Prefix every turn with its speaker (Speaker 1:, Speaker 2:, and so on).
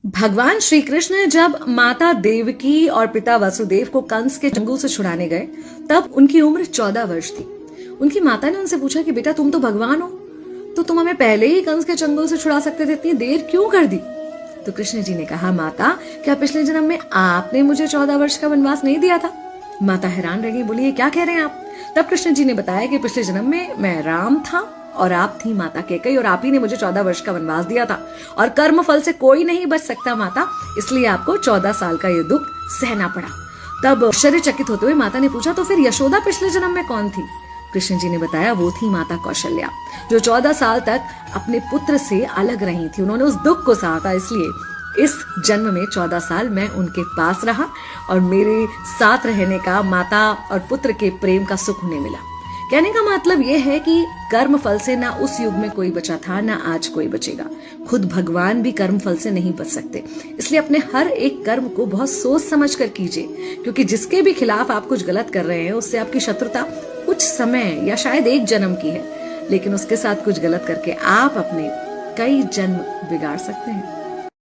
Speaker 1: भगवान श्री कृष्ण जब माता देवकी और पिता वसुदेव को कंस के चंगुल से छुड़ाने गए, तब उनकी उम्र 14 वर्ष थी। उनकी माता ने उनसे पूछा कि बेटा, तुम तो भगवान हो, तो तुम हमें पहले ही कंस के चंगुल से छुड़ा सकते थे, इतनी देर क्यों कर दी? तो कृष्ण जी ने कहा, माता, क्या पिछले जन्म में आपने मुझे 14 वर्ष का वनवास नहीं दिया था? माता हैरान रह गई, बोली, ये क्या कह रहे हैं आप? तब कृष्ण जी ने बताया कि पिछले जन्म में मैं राम था और आप थी माता कैकेयी, और आप ही ने मुझे 14 वर्ष का वनवास दिया था, और कर्म फल से कोई नहीं बच सकता माता, इसलिए आपको 14 साल का ये दुख सहना पड़ा। तब आश्चर्यचकित होते हुए माता ने पूछा, तो फिर यशोदा पिछले जन्म में कौन थी? कृष्ण जी ने बताया, वो थी माता कौशल्या, जो 14 साल तक अपने पुत्र से अलग रही थी। उन्होंने उस दुख को सहा था, इसलिए इस जन्म में 14 साल मैं उनके पास रहा और मेरे साथ रहने का, माता और पुत्र के प्रेम का सुख उन्हें मिला। कहने का मतलब यह है कि कर्म फल से ना उस युग में कोई बचा था, ना आज कोई बचेगा। खुद भगवान भी कर्म फल से नहीं बच सकते, इसलिए अपने हर एक कर्म को बहुत सोच समझ कर कीजिए, क्योंकि जिसके भी खिलाफ आप कुछ गलत कर रहे हैं, उससे आपकी शत्रुता कुछ समय या शायद एक जन्म की है, लेकिन उसके साथ कुछ गलत करके आप अपने कई जन्म बिगाड़ सकते हैं।